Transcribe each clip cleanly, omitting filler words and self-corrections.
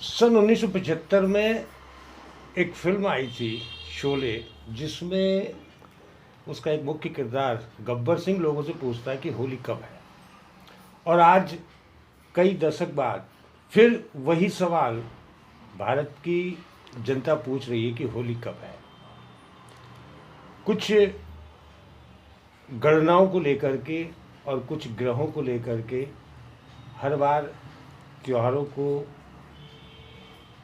सन 1975 में एक फिल्म आई थी शोले, जिसमें उसका एक मुख्य किरदार गब्बर सिंह लोगों से पूछता है कि होली कब है। और आज कई दशक बाद फिर वही सवाल भारत की जनता पूछ रही है कि होली कब है। कुछ गणनाओं को लेकर के और कुछ ग्रहों को लेकर के हर बार त्योहारों को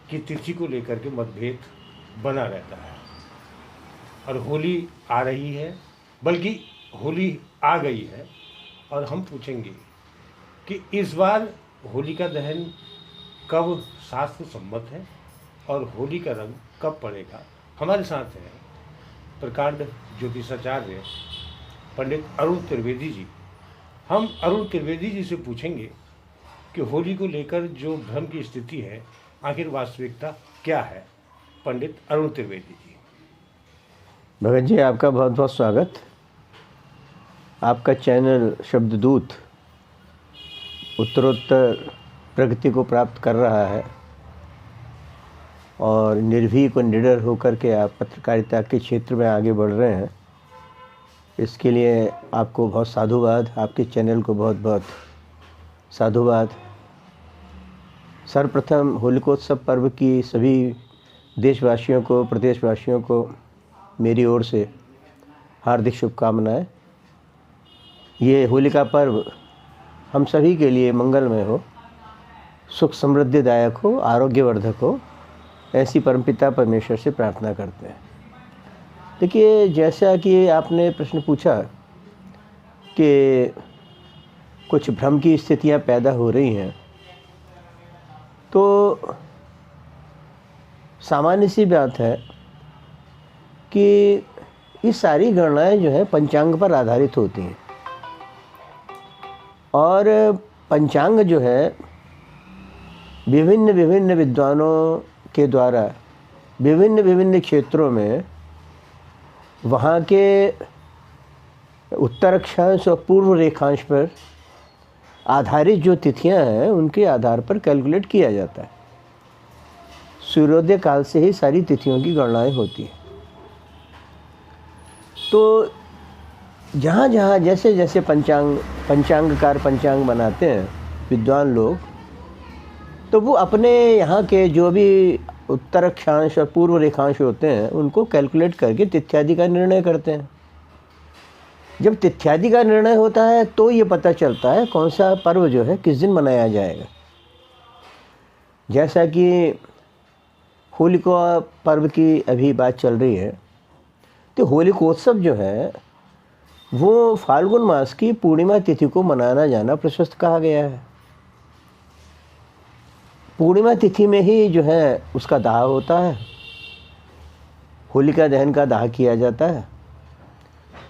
की तिथि को लेकर के मतभेद बना रहता है। और होली आ रही है, बल्कि होली आ गई है, और हम पूछेंगे कि इस बार होलिका दहन कब शास्त्र सम्मत है और होली का रंग कब पड़ेगा। हमारे साथ हैं प्रकांड ज्योतिषाचार्य पंडित अरुण त्रिवेदी जी। हम अरुण त्रिवेदी जी से पूछेंगे कि होली को लेकर जो भ्रम की स्थिति है, आखिर वास्तविकता क्या है। पंडित अरुण त्रिवेदी जी। भगत जी, आपका बहुत बहुत स्वागत। आपका चैनल शब्ददूत उत्तरोत्तर प्रगति को प्राप्त कर रहा है और निर्भीक और निडर होकर के आप पत्रकारिता के क्षेत्र में आगे बढ़ रहे हैं। इसके लिए आपको बहुत साधुवाद, आपके चैनल को बहुत बहुत साधुवाद। सर्वप्रथम होलिकोत्सव पर्व की सभी देशवासियों को, प्रदेशवासियों को मेरी ओर से हार्दिक शुभकामनाएं। ये होलिका पर्व हम सभी के लिए मंगलमय हो, सुख समृद्धिदायक हो, आरोग्यवर्धक हो, ऐसी परमपिता परमेश्वर से प्रार्थना करते हैं। देखिए, जैसा कि आपने प्रश्न पूछा कि कुछ भ्रम की स्थितियां पैदा हो रही हैं, तो सामान्य सी बात है कि ये सारी गणनाएं जो है पंचांग पर आधारित होती हैं। और पंचांग जो है विभिन्न विभिन्न विद्वानों के द्वारा विभिन्न विभिन्न क्षेत्रों में वहाँ के उत्तर अक्षांश और पूर्व रेखांश पर आधारित जो तिथियां हैं उनके आधार पर कैलकुलेट किया जाता है। सूर्योदय काल से ही सारी तिथियों की गणनाएं होती हैं। तो जहाँ जहाँ जैसे जैसे पंचांगकार पंचांग बनाते हैं विद्वान लोग, तो वो अपने यहाँ के जो भी उत्तर अक्षांश और पूर्व रेखांश होते हैं उनको कैलकुलेट करके तिथ्यादि का निर्णय करते हैं। जब तिथ्यादि का निर्णय होता है तो ये पता चलता है कौन सा पर्व जो है किस दिन मनाया जाएगा। जैसा कि होलिका पर्व की अभी बात चल रही है, तो होलिकोत्सव जो है वो फाल्गुन मास की पूर्णिमा तिथि को मनाना जाना प्रशस्त कहा गया है। पूर्णिमा तिथि में ही जो है उसका दाह होता है, होलिका दहन का दाह किया जाता है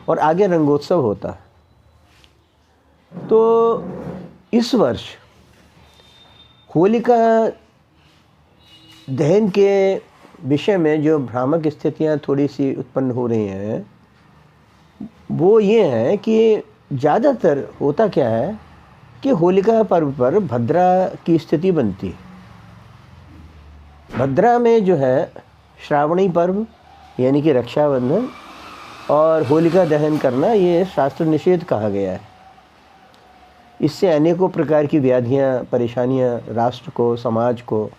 और आगे रंगोत्सव होता है। तो इस वर्ष होलिका दहन के विषय में जो भ्रामक स्थितियां थोड़ी सी उत्पन्न हो रही हैं, वो ये है कि ज़्यादातर होता क्या है कि होलिका पर्व पर भद्रा की स्थिति बनती है। भद्रा में जो है श्रावणी पर्व यानी कि रक्षाबंधन और होलिका दहन करना ये शास्त्र निषेध कहा गया है। इससे अनेकों प्रकार की व्याधियाँ, परेशानियाँ राष्ट्र को, समाज को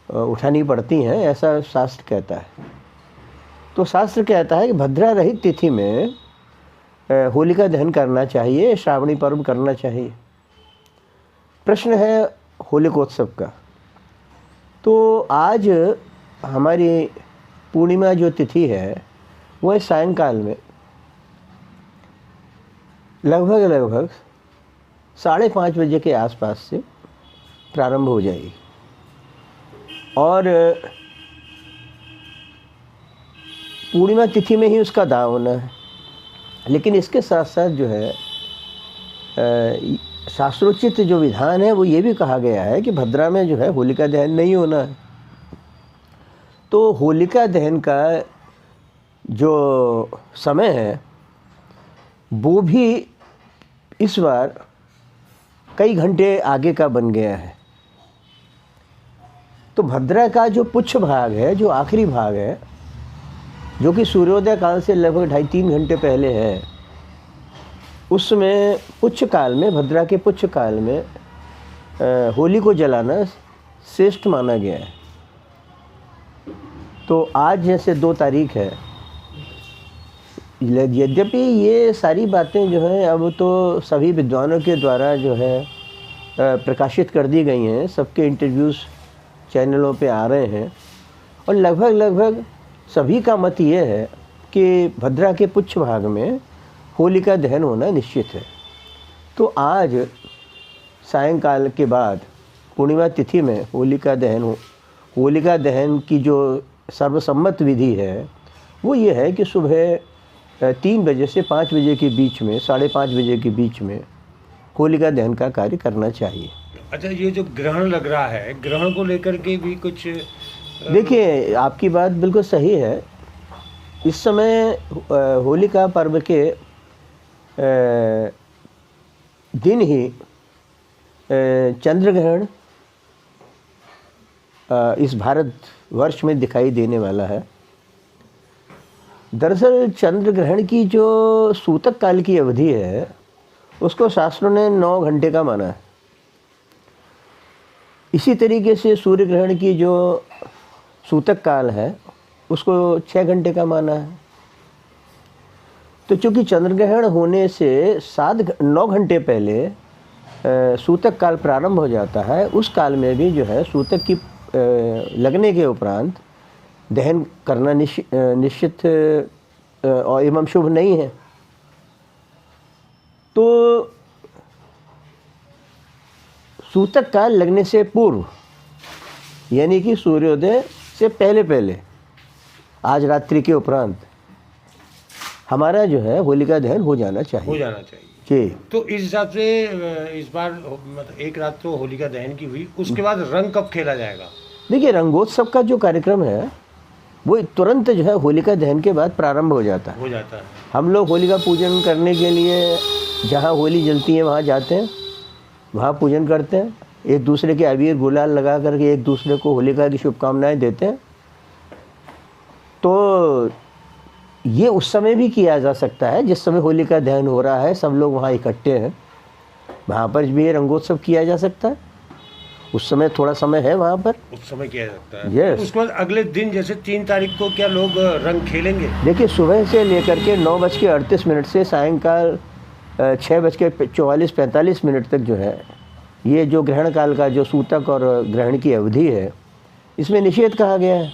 उठानी पड़ती हैं, ऐसा शास्त्र कहता है। तो शास्त्र कहता है कि भद्रा रहित तिथि में होलिका दहन करना चाहिए, श्रावणी पर्व करना चाहिए। प्रश्न है होलिकोत्सव का। तो आज हमारी पूर्णिमा जो तिथि है वह सायंकाल में लगभग 5:30 बजे के आसपास से प्रारंभ हो जाएगी। और पूर्णिमा तिथि में ही उसका दाह होना है। लेकिन इसके साथ साथ जो है शास्त्रोचित जो विधान है वो ये भी कहा गया है कि भद्रा में जो है होलिका दहन नहीं होना है। तो होलिका दहन का जो समय है वो भी इस बार कई घंटे आगे का बन गया है। तो भद्रा का जो पुच्छ भाग है, जो आखिरी भाग है, जो कि सूर्योदय काल से लगभग 2.5-3 घंटे पहले है, उसमें पुच्छ काल में, भद्रा के पुच्छ काल में होली को जलाना श्रेष्ठ माना गया है। तो आज जैसे 2 तारीख है, यद्यपि ये सारी बातें जो हैं अब तो सभी विद्वानों के द्वारा जो है प्रकाशित कर दी गई हैं, सबके इंटरव्यूज़ चैनलों पे आ रहे हैं, और लगभग सभी का मत ये है कि भद्रा के पुच्छ भाग में होलिका दहन होना निश्चित है। तो आज सायंकाल के बाद पूर्णिमा तिथि में होलिका दहन की जो सर्वसम्मत विधि है वो ये है कि सुबह 3 बजे से 5 बजे के बीच में, 5:30 बजे के बीच में होलिका दहन का कार्य करना चाहिए। अच्छा, ये जो ग्रहण लग रहा है, ग्रहण को लेकर के भी कुछ देखिए, आपकी बात बिल्कुल सही है। इस समय होलिका पर्व के दिन ही चंद्र ग्रहण इस भारत वर्ष में दिखाई देने वाला है। दरअसल चंद्र ग्रहण की जो सूतक काल की अवधि है उसको शास्त्रों ने 9 घंटे का माना है। इसी तरीके से सूर्य ग्रहण की जो सूतक काल है उसको 6 घंटे का माना है। तो चूँकि चंद्र ग्रहण होने से 9 घंटे पहले सूतक काल प्रारंभ हो जाता है, उस काल में भी जो है सूतक की लगने के उपरांत दहन करना निश्चित और एवं शुभ नहीं है। तो सूतक काल लगने से पूर्व, यानी कि सूर्योदय से पहले आज रात्रि के उपरांत हमारा जो है होलिका दहन हो जाना चाहिए। जी। तो इस हिसाब से इस बार मतलब एक रात तो होलिका दहन की हुई, उसके बाद रंग कब खेला जाएगा? देखिए, रंगोत्सव का जो कार्यक्रम है वो तुरंत जो है होलिका दहन के बाद प्रारंभ हो जाता है। हम लोग होलिका पूजन करने के लिए जहाँ होली जलती है वहाँ जाते हैं, वहाँ पूजन करते हैं, एक दूसरे के अबीर गुलाल लगा करके एक दूसरे को होलिका की शुभकामनाएं देते हैं। तो ये उस समय भी किया जा सकता है जिस समय होलिका दहन हो रहा है, सब लोग वहाँ इकट्ठे हैं, वहाँ पर भी रंगोत्सव किया जा सकता है। उस समय थोड़ा समय है वहाँ पर, उस समय किया जाता है। यस। उसके बाद अगले दिन जैसे 3 तारीख को क्या लोग रंग खेलेंगे? देखिए, सुबह से लेकर के 9:38 से सायंकाल 6:44-45 तक जो है ये जो ग्रहण काल का जो सूतक और ग्रहण की अवधि है इसमें निषेध कहा गया है।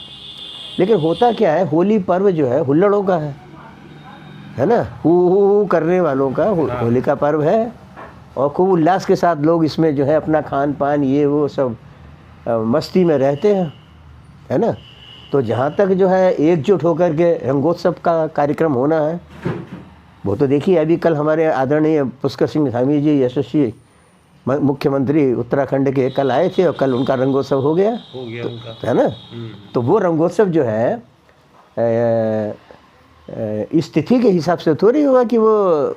लेकिन होता क्या है, होली पर्व जो है हुल्लड़ों का है ना, हु करने वालों का होलिका पर्व है, और खूब उल्लास के साथ लोग इसमें जो है अपना खान पान ये वो सब मस्ती में रहते हैं, है ना। तो जहाँ तक जो है एकजुट होकर के रंगोत्सव का कार्यक्रम होना है वो तो देखिए, अभी कल हमारे आदरणीय पुष्कर सिंह धामी जी यशस्वी मुख्यमंत्री उत्तराखंड के कल आए थे और कल उनका रंगोत्सव हो गया उनका, है ना। तो वो रंगोत्सव जो है इस तिथि के हिसाब से थोड़ी होगा कि वो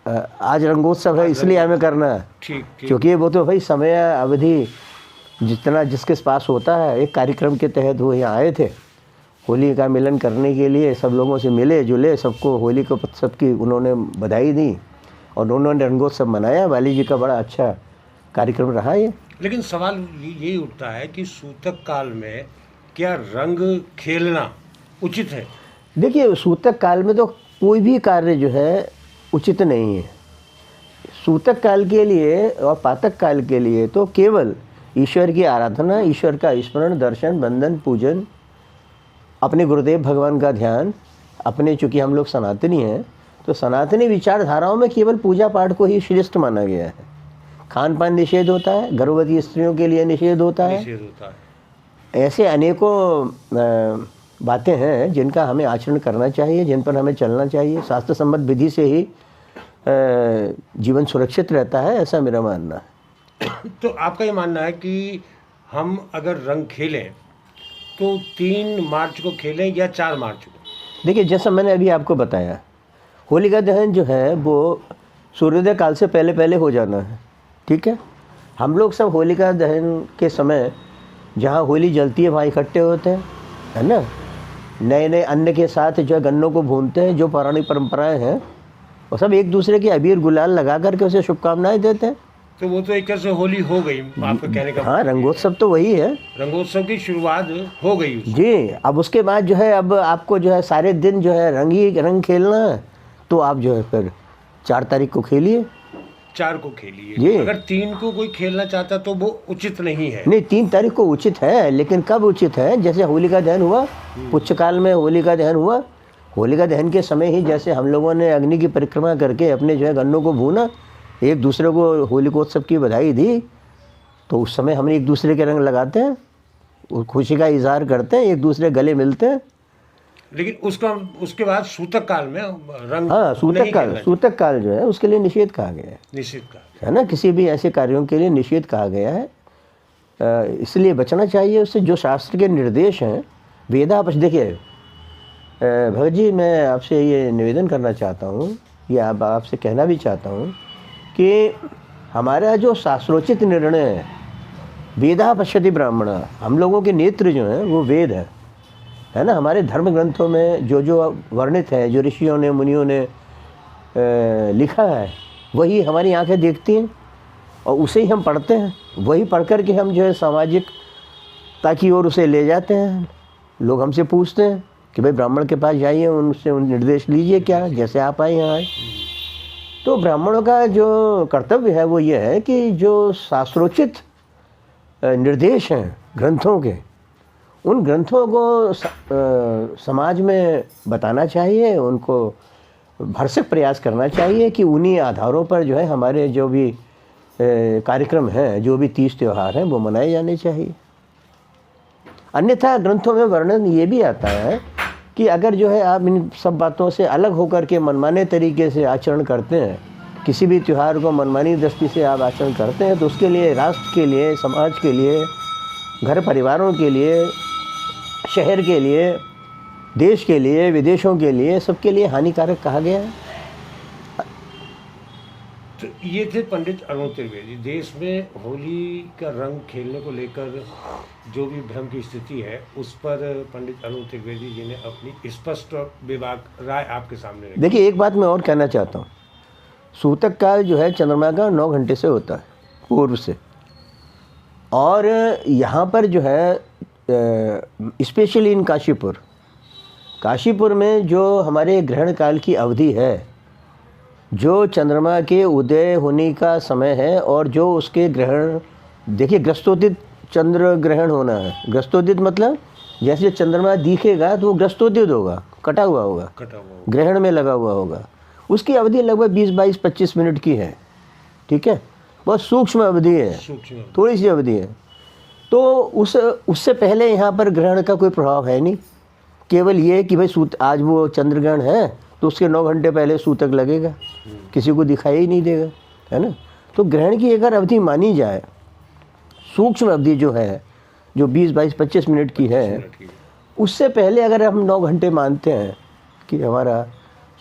आज रंगोत्सव है इसलिए हमें करना है, क्योंकि वो तो भाई समय अवधि जितना जिसके पास होता है, एक कार्यक्रम के तहत वो यहाँ आए थे होली का मिलन करने के लिए, सब लोगों से मिले जुले, सबको होली को सबकी उन्होंने बधाई दी और उन्होंने रंगोत्सव मनाया। वाली जी का बड़ा अच्छा कार्यक्रम रहा ये। लेकिन सवाल यही उठता है कि सूतक काल में क्या रंग खेलना उचित है? देखिए, सूतक काल में तो कोई भी कार्य जो है उचित नहीं है। सूतक काल के लिए और पातक काल के लिए तो केवल ईश्वर की आराधना, ईश्वर का स्मरण, दर्शन, बंदन, पूजन, अपने गुरुदेव भगवान का ध्यान, अपने चूँकि हम लोग सनातनी हैं तो सनातनी विचारधाराओं में केवल पूजा पाठ को ही श्रेष्ठ माना गया है। खान पान निषेध होता है, गर्भवती स्त्रियों के लिए निषेध होता है। ऐसे अनेकों बातें हैं जिनका हमें आचरण करना चाहिए, जिन पर हमें चलना चाहिए। शास्त्र सम्मत विधि से ही जीवन सुरक्षित रहता है, ऐसा मेरा मानना है। तो आपका ये मानना है कि हम अगर रंग खेलें तो 3 मार्च को खेलें या 4 मार्च को? देखिए, जैसा मैंने अभी आपको बताया, होलिका दहन जो है वो सूर्योदय काल से पहले हो जाना है, ठीक है। हम लोग सब होलिका दहन के समय जहाँ होली जलती है वहाँ इकट्ठे होते हैं, है ना। नए नए अन्न के साथ जो है गन्नों को भूनते हैं, जो पौराणिक परंपराएं हैं, और सब एक दूसरे के अबीर गुलाल लगा करके उसे शुभकामनाएं देते हैं। तो वो तो एक तरह से होली हो गई, आपका कहने का हाँ, रंगोत्सव तो वही है, रंगोत्सव की शुरुआत हो गई उससे। जी। अब उसके बाद जो है, अब आपको जो है सारे दिन जो है रंग खेलना है, तो आप जो है फिर 4 तारीख को खेलिए। 4 को खेलिए। जी। अगर 3 को कोई खेलना चाहता तो वो उचित नहीं है। नहीं, 3 तारीख को उचित है, लेकिन कब उचित है? जैसे होलिका दहन हुआ, पुच्छकाल में होलिका दहन हुआ, होलिका दहन के समय ही जैसे हम लोगों ने अग्नि की परिक्रमा करके अपने जो है गन्नों को भूना, एक दूसरे को होलिकोत्सव की बधाई दी, तो उस समय हम एक दूसरे के रंग लगाते हैं, खुशी का इजहार करते हैं, एक दूसरे गले मिलते हैं। लेकिन उसके बाद सूतक काल में रंग हाँ, नहीं खेलना चाहिए। सूतक काल जो है उसके लिए निषेध कहा गया है, निश्चित का है ना। किसी भी ऐसे कार्यों के लिए निषेध कहा गया है, इसलिए बचना चाहिए उससे। जो शास्त्र के निर्देश हैं, वेदापच, देखिए भगत जी, मैं आपसे ये निवेदन करना चाहता हूँ, या आपसे कहना भी चाहता हूँ कि हमारा जो शास्त्रोचित निर्णय है, वेदा पश्यति ब्राह्मण, हम लोगों के नेत्र जो हैं वो वेद है ना। हमारे धर्म ग्रंथों में जो जो वर्णित है, जो ऋषियों ने मुनियों ने लिखा है, वही हमारी आंखें देखती हैं और उसे ही हम पढ़ते हैं। वही पढ़ कर के हम जो है सामाजिकता की ओर उसे ले जाते हैं। लोग हमसे पूछते हैं कि भाई ब्राह्मण के पास जाइए, उनसे निर्देश लीजिए, क्या जैसे आप आए यहाँ आए। तो ब्राह्मणों का जो कर्तव्य है वो ये है कि जो शास्त्रोचित निर्देश हैं ग्रंथों के, उन ग्रंथों को समाज में बताना चाहिए, उनको भरसक प्रयास करना चाहिए कि उन्हीं आधारों पर जो है हमारे जो भी कार्यक्रम हैं, जो भी तीज त्यौहार हैं, वो मनाए जाने चाहिए। अन्यथा ग्रंथों में वर्णन ये भी आता है कि अगर जो है आप इन सब बातों से अलग होकर के मनमाने तरीके से आचरण करते हैं, किसी भी त्यौहार को मनमानी दृष्टि से आप आचरण करते हैं, तो उसके लिए, राष्ट्र के लिए, समाज के लिए, घर परिवारों के लिए, शहर के लिए, देश के लिए, विदेशों के लिए, सबके लिए हानिकारक कहा गया है। तो ये थे पंडित अरुण त्रिवेदी। देश में होली का रंग खेलने को लेकर जो भी भ्रम की स्थिति है, उस पर पंडित अरुण त्रिवेदी जी ने अपनी स्पष्ट विभाग राय आपके सामने रखी। देखिए, एक बात मैं और कहना चाहता हूँ। सूतक काल जो है चंद्रमा का 9 घंटे से होता है पूर्व से, और यहाँ पर जो है स्पेशली इन काशीपुर में जो हमारे ग्रहण काल की अवधि है, जो चंद्रमा के उदय होने का समय है, और जो उसके ग्रहण, देखिए ग्रस्तोदित चंद्र ग्रहण होना है। ग्रस्तोदित मतलब जैसे चंद्रमा दिखेगा तो वो ग्रस्तोदित होगा, कटा हुआ होगा, ग्रहण में लगा हुआ होगा। उसकी अवधि लगभग 20-22-25 मिनट की है, ठीक है। बहुत सूक्ष्म अवधि है, थोड़ी सी अवधि है। तो उससे पहले यहाँ पर ग्रहण का कोई प्रभाव है नहीं। केवल ये कि भाई आज वो चंद्र ग्रहण है तो उसके 9 घंटे पहले सूतक लगेगा, किसी को दिखाई ही नहीं देगा, है ना। तो ग्रहण की अगर अवधि मानी जाए, सूक्ष्म अवधि जो है, जो 20-22-25 मिनट की है, उससे पहले अगर हम 9 घंटे मानते हैं कि हमारा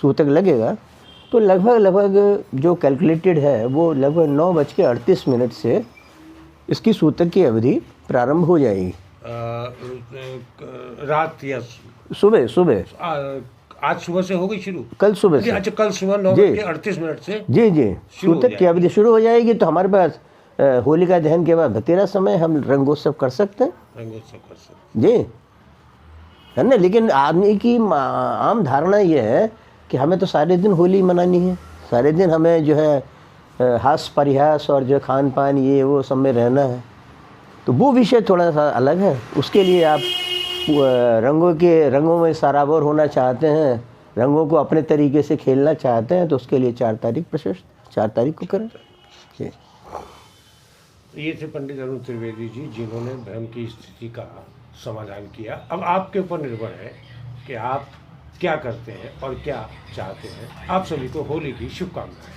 सूतक लगेगा, तो लगभग जो कैलकुलेटेड है वो लगभग 9:38 से इसकी सूतक की अवधि प्रारंभ हो जाएगी। रात या सुबह आज सुबह से हो गई शुरू, कल सुबह से। अच्छा, कल सुबह 9:38 से जी सूतक की अवधि शुरू हो जाएगी। तो हमारे पास होलिका दहन के बाद बतेरा समय हम रंगोत्सव कर सकते हैं जी, है ना। लेकिन आदमी की आम धारणा ये है कि हमें तो सारे दिन होली मनानी है, सारे दिन हमें जो है हास्य परिहास और जो खान पान ये वो सब में रहना है। तो वो विषय थोड़ा सा अलग है। उसके लिए आप रंगों में सराबोर होना चाहते हैं, रंगों को अपने तरीके से खेलना चाहते हैं, तो उसके लिए 4 तारीख प्रशस्त, 4 तारीख को करें। ये थे पंडित अरुण त्रिवेदी जी, जिन्होंने भ्रम की स्थिति का समाधान किया। अब आपके ऊपर निर्भर है कि आप क्या करते हैं और क्या चाहते हैं। आप सभी को होली की शुभकामनाएं।